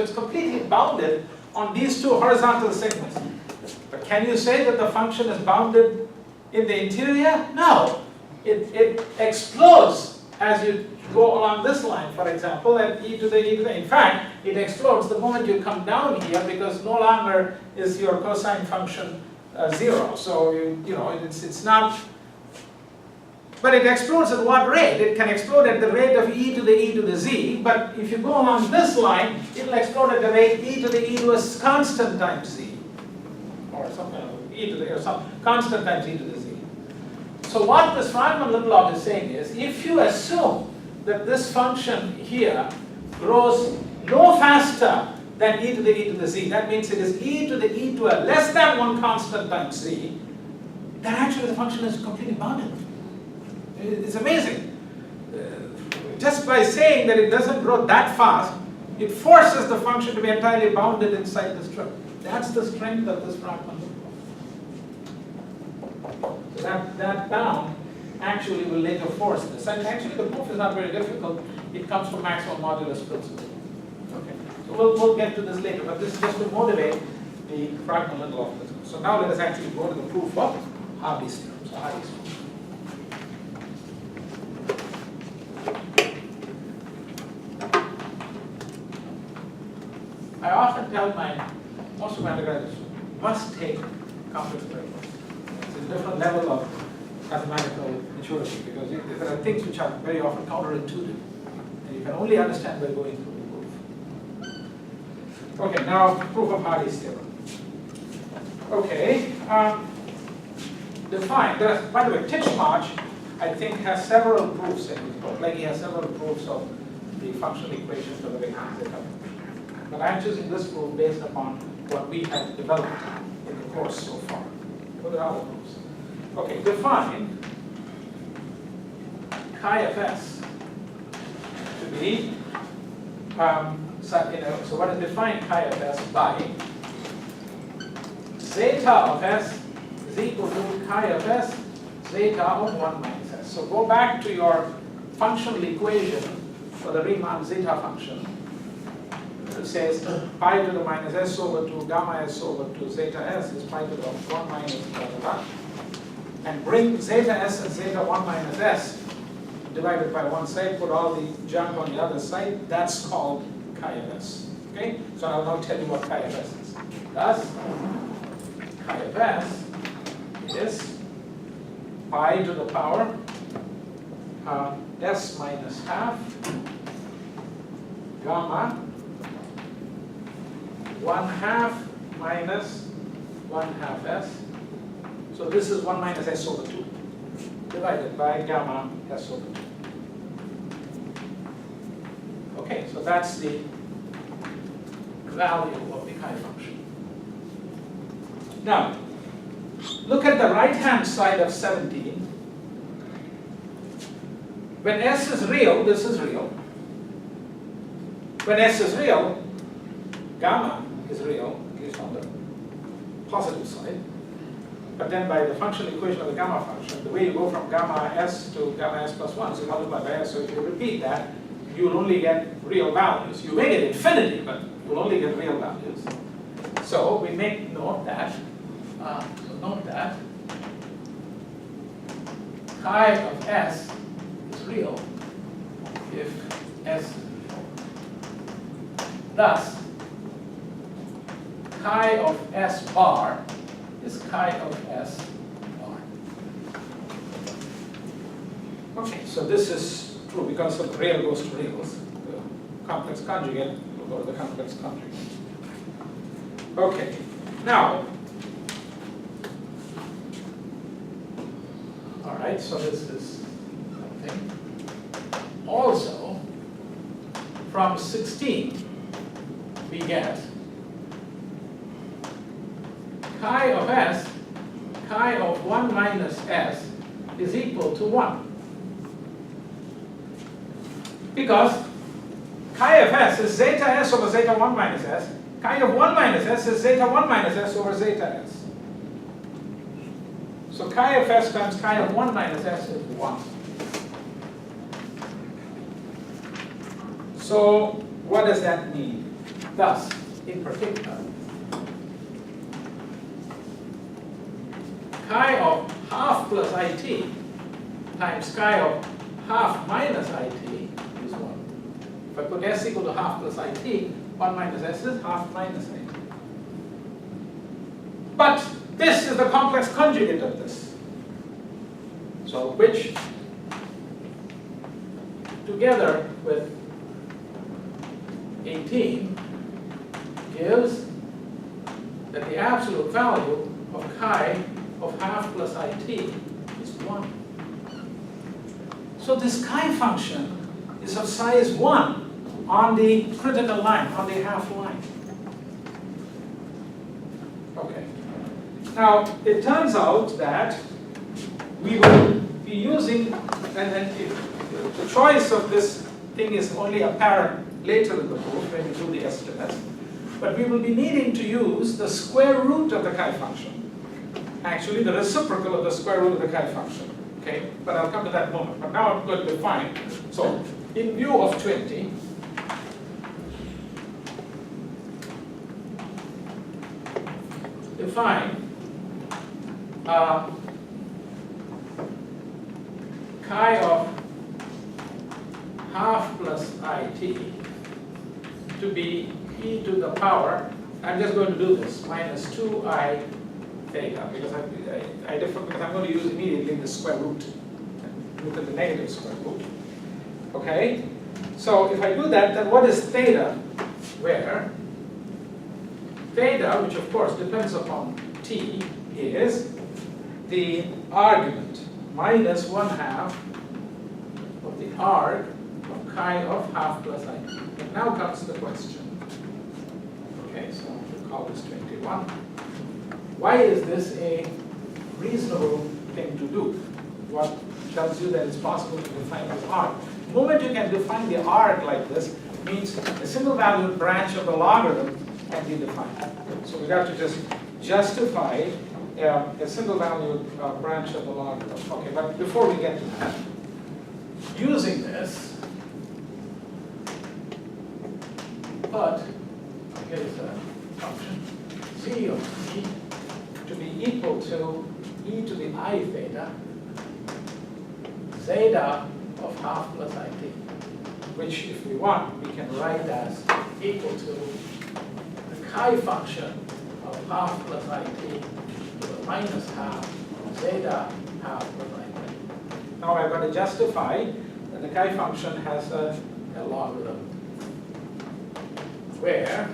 So it's completely bounded on these two horizontal segments. But can you say that the function is bounded in the interior? No. It explodes as you go along this line, for example, at e to the. In fact, it explodes the moment you come down here, because no longer is your cosine function 0. So it's not. But it explodes at what rate? It can explode at the rate of e to the z. But if you go along this line, it will explode at the rate e to a constant times z, or something or some constant times e to the z. So what this Franklin-Little is saying is, if you assume that this function here grows no faster than e to the z, that means it is e to a less than 1 constant times z, then actually the function is completely bounded. It's amazing. Just by saying that it doesn't grow that fast, it forces the function to be entirely bounded inside the strip. That's the strength of this Franklin-Little. So that bound actually will later force this. And actually the proof is not very difficult. It comes from maximum modulus principle. Okay. So we'll get to this later, but this is just to motivate the Franklin-Little principle. So now let us actually go to the proof of Hardy's theorem. So Hardy's theorem. I often tell most of my undergraduates must take complex calculus. It's a different level of mathematical maturity, because there are things which are very often counterintuitive, and you can only understand by going through the proof. Okay, now proof of Hardy's theorem. Okay, define. By the way, Titchmarsh, I think, has several proofs in his book. Like he has several proofs of the functional equation for the Riemann zeta function. But I'm choosing this proof based upon what we have developed in the course so far. What are other proofs? Okay, define chi of s to be, so what is defined chi of s by zeta of s is equal to chi of s zeta of 1 minus s. So go back to your functional equation for the Riemann zeta function. It says pi to the minus s over 2 gamma s over 2 zeta s is pi to the 1 minus blah, blah, blah. And bring zeta s and zeta 1 minus s divided by one side, put all the junk on the other side. That's called chi of s. Okay? So I'll now tell you what chi of s is. Thus, chi of s is pi to the power s minus half gamma 1/2 minus 1/2 s. So this is 1 minus s over 2 divided by gamma s over 2. Okay, so that's the value of the chi function. Now, look at the right-hand side of 17. When s is real, this is real. When s is real, gamma is real, at least on the positive side. But then by the functional equation of the gamma function, the way you go from gamma s to gamma s plus 1 is you multiply by s. So if you repeat that, you will only get real values. You may get infinity, but you will only get real values. So we make note that, chi of s is real if s is real. Thus, chi of s bar is chi of s bar. Okay, so this is true because the real goes to reals. The complex conjugate will go to the complex conjugate. Okay, now, all right, so this is something. Also, from 16, we get chi of s, chi of 1 minus s is equal to 1. Because chi of s is zeta s over zeta 1 minus s, chi of 1 minus s is zeta 1 minus s over zeta s. So chi of s times chi of 1 minus s is 1. So what does that mean? Thus, in particular, chi of half plus it times chi of half minus it is 1. If I put s equal to half plus it, 1 minus s is half minus it. But this is the complex conjugate of this. So which, together with 18, gives that the absolute value of chi of half plus it is 1. So this chi function is of size 1 on the critical line, on the half line. Okay. Now, it turns out that we will be using, and the choice of this thing is only apparent later in the proof when you do the estimates, but we will be needing to use the square root of the chi function. Actually, the reciprocal of the square root of the chi function. Okay, but I'll come to that moment. But now I'm going to define. So, in view of 20, define chi of half plus it to be e to the power, I'm just going to do this, minus 2I theta, because I differ, because I'm going to use immediately the square root. Look at the negative square root. Okay? So if I do that, then what is theta? Where theta, which of course depends upon t, is the argument minus 1/2 of the arg of chi of half plus it. And now comes the question. Okay, so we'll call this 21. Why is this a reasonable thing to do? What tells you that it's possible to define this arg? The moment you can define the arg like this means a single-valued branch of the logarithm can be defined. So we have to just justify a single-valued branch of the logarithm. Okay, but before we get to that, using this, but here's a function z of t to be equal to e to the I theta zeta of half plus it, which if we want, we can write as equal to the chi function of half plus it to the minus half zeta half plus it. Now I've got to justify that the chi function has a logarithm where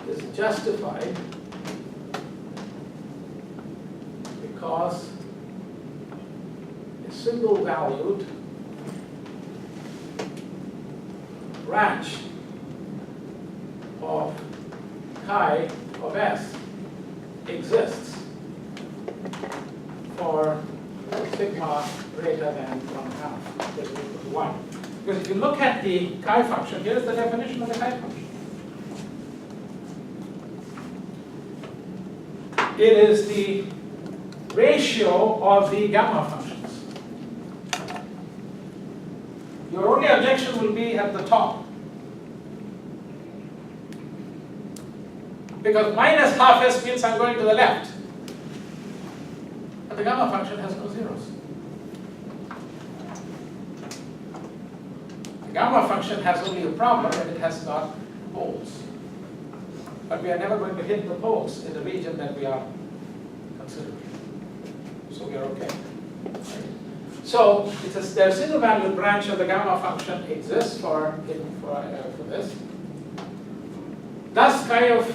this is justified because a single-valued branch of chi of s exists for sigma greater than 1/2, is equal to 1. Because if you look at the chi function, here's the definition of the chi function. It is the ratio of the gamma functions. Your only objection will be at the top. Because minus half s means I'm going to the left. But the gamma function has no zeros. The gamma function has only a problem and it has got poles. But we are never going to hit the poles in the region that we are considering. So we are okay. So there's a single-valued branch of the gamma function exists for this. Thus, chi of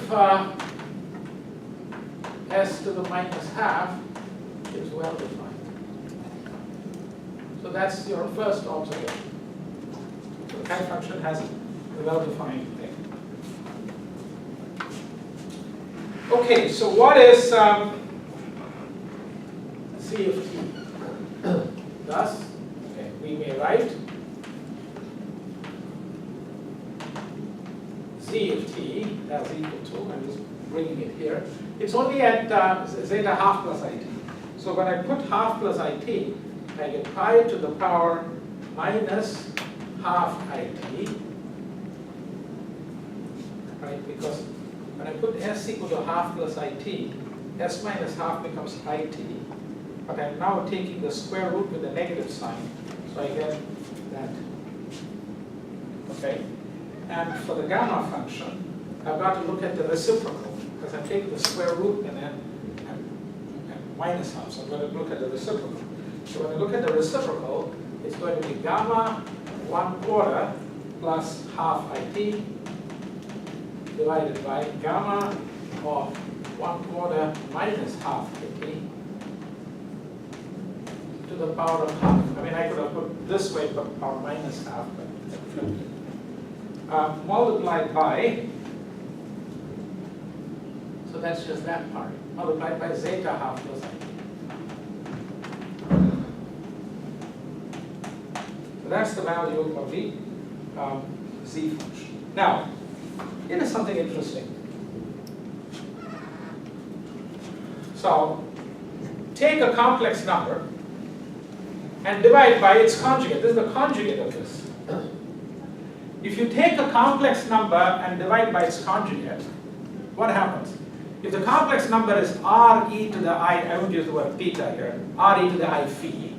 s to the minus half is well defined. So that's your first observation. So the chi function has a well-defined thing. Okay, so what is C of t? Thus, okay, we may write Z of t as equal to, I'm just bringing it here. It's only at zeta half plus it. So when I put half plus it, I get pi to the power minus half it right? Because when I put s equal to half plus it, s minus half becomes it. But I'm now taking the square root with a negative sign, so I get that. Okay? And for the gamma function, I've got to look at the reciprocal, because I'm taking the square root and then and minus half, so I'm going to look at the reciprocal. So when I look at the reciprocal, it's going to be gamma 1/4 plus half it divided by gamma of 1/4 minus half it to the power of half. I mean, I could have put this way, but power minus half, but I flipped it. Multiplied by, so that's just that part, multiplied by zeta half plus it. So that's the value of the z function. Now, here is something interesting. So, take a complex number and divide by its conjugate. This is the conjugate of this. If you take a complex number and divide by its conjugate, what happens? If the complex number is r e to the I won't use the word theta here, r e to the I phi,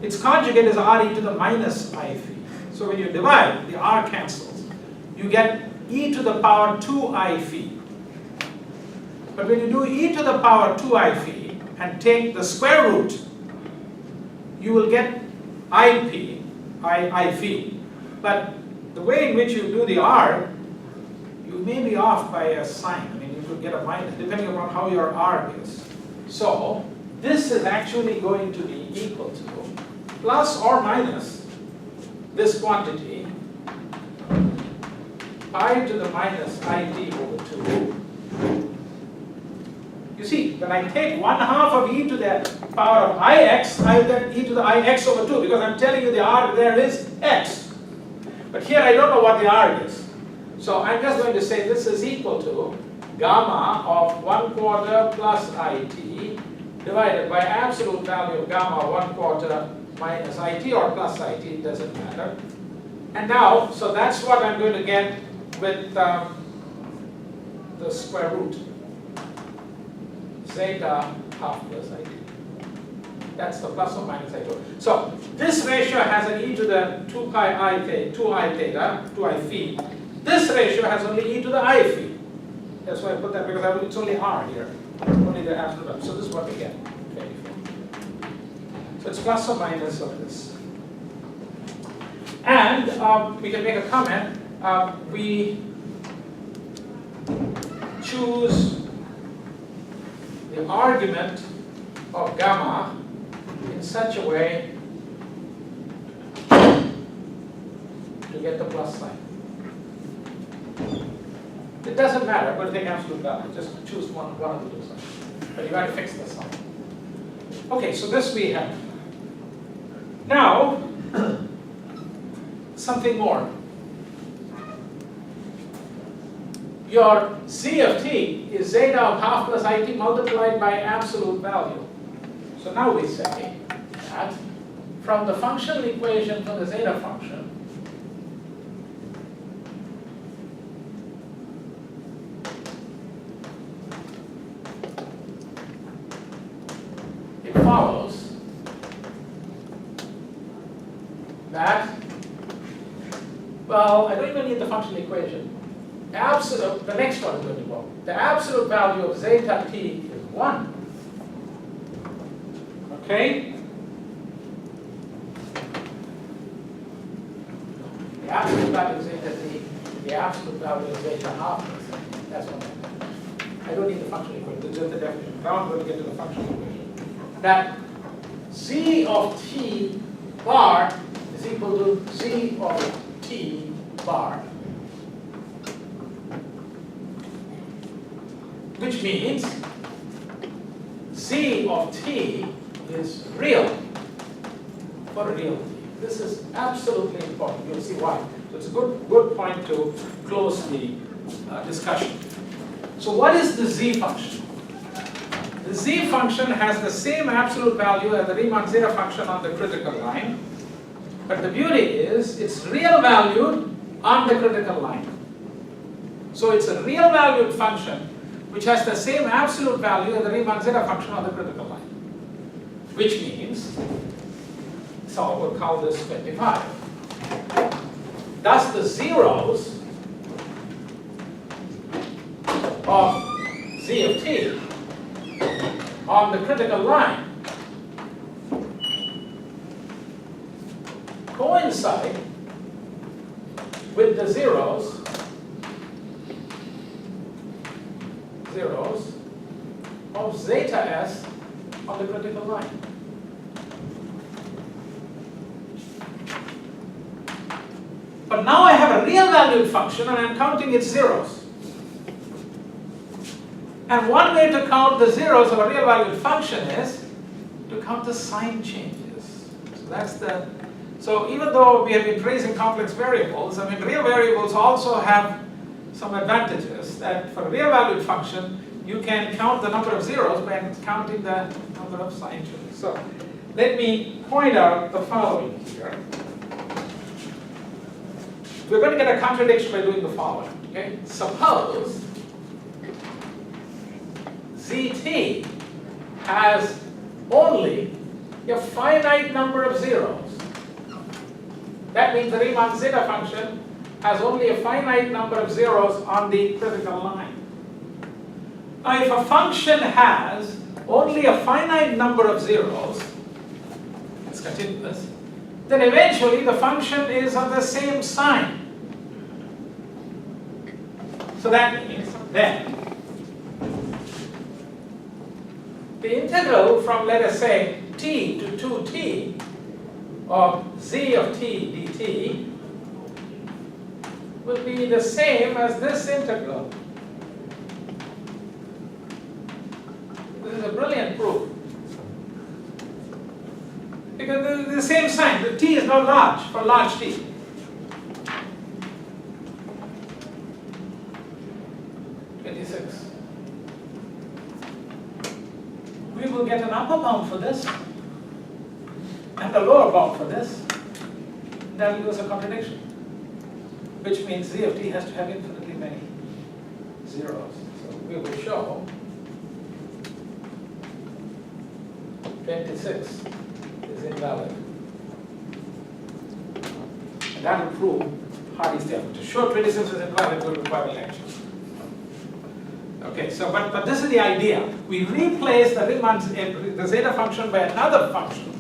its conjugate is r e to the minus I phi. So when you divide, the r cancels. You get e to the power 2I phi. But when you do e to the power 2I phi and take the square root, you will get I phi. But the way in which you do the r, you may be off by a sign. I mean, you could get a minus, depending upon how your r is. So this is actually going to be equal to plus or minus this quantity, I to the minus it over 2. You see, when I take 1/2 of e to the power of ix, I get e to the ix over 2, because I'm telling you the r there is x. But here I don't know what the r is. So I'm just going to say this is equal to gamma of 1/4 plus it divided by absolute value of gamma 1/4 minus it or plus it, it doesn't matter. And now, so that's what I'm going to get with the square root. Zeta half plus it. That's the plus or minus I told. So this ratio has an e to the 2i theta, 2i phi. This ratio has only e to the I phi. That's why I put that, because it's only r here. Only the absolute value. So this is what we get. Okay. So it's plus or minus of this. And we can make a comment. We choose the argument of gamma in such a way to get the plus sign. It doesn't matter, but take absolute value. Just choose one of the two signs. But you got to fix this sign. Okay, so this we have. Now, something more. Your z of t is zeta of half plus it multiplied by absolute value. So now we say that from the functional equation for the zeta function, it follows that, well, I don't even need the functional equation. Absolute, the next one is going to go. The absolute value of zeta t is 1. Okay? The absolute value of zeta t, the absolute value of zeta half. That's what I meant. I don't need the functional equation, it's just the definition. Now I'm going to get to the functional equation. That z of t bar is equal to z of t bar. Which means z of t is real for a real t. This is absolutely important. You'll see why. So it's a good point to close the discussion. So what is the z function? The z function has the same absolute value as the Riemann zeta function on the critical line, but the beauty is it's real valued on the critical line. So it's a real valued function which has the same absolute value as the Riemann zeta function on the critical line. Which means, so we'll call this 25. Thus the zeros of z of t on the critical line coincide with the zeros of zeta s on the critical line. But now I have a real valued function and I'm counting its zeros. And one way to count the zeros of a real valued function is to count the sign changes. So even though we have been tracing complex variables, I mean real variables also have some advantages. That for a real valued function, you can count the number of zeros by counting the number of sign changes. So let me point out the following here. We're going to get a contradiction by doing the following. Okay? Suppose Zt has only a finite number of zeros. That means the Riemann zeta function has only a finite number of zeros on the critical line. Now if a function has only a finite number of zeros, it's continuous, then eventually the function is of the same sign. So that means then the integral from, let us say, t to 2t of z of t dt will be the same as this integral. This is a brilliant proof. Because they're the same sign. The t is not large for large t. We will get an upper bound for this and a lower bound for this. That will give us a contradiction, which means z of t has to have infinitely many zeros. So we will show 26 is invalid. And that will prove Hardy's theorem. To show 26 is invalid will require a lecture. Okay, so but this is the idea. We replace the zeta function by another function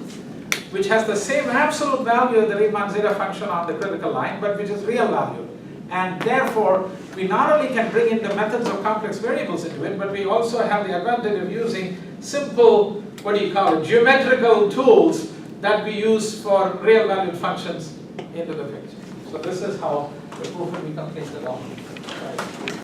which has the same absolute value as the Riemann zeta function on the critical line, but which is real value. And therefore, we not only can bring in the methods of complex variables into it, but we also have the advantage of using simple, geometrical tools that we use for real valued functions into the picture. So this is how the proof will be completed along. Right.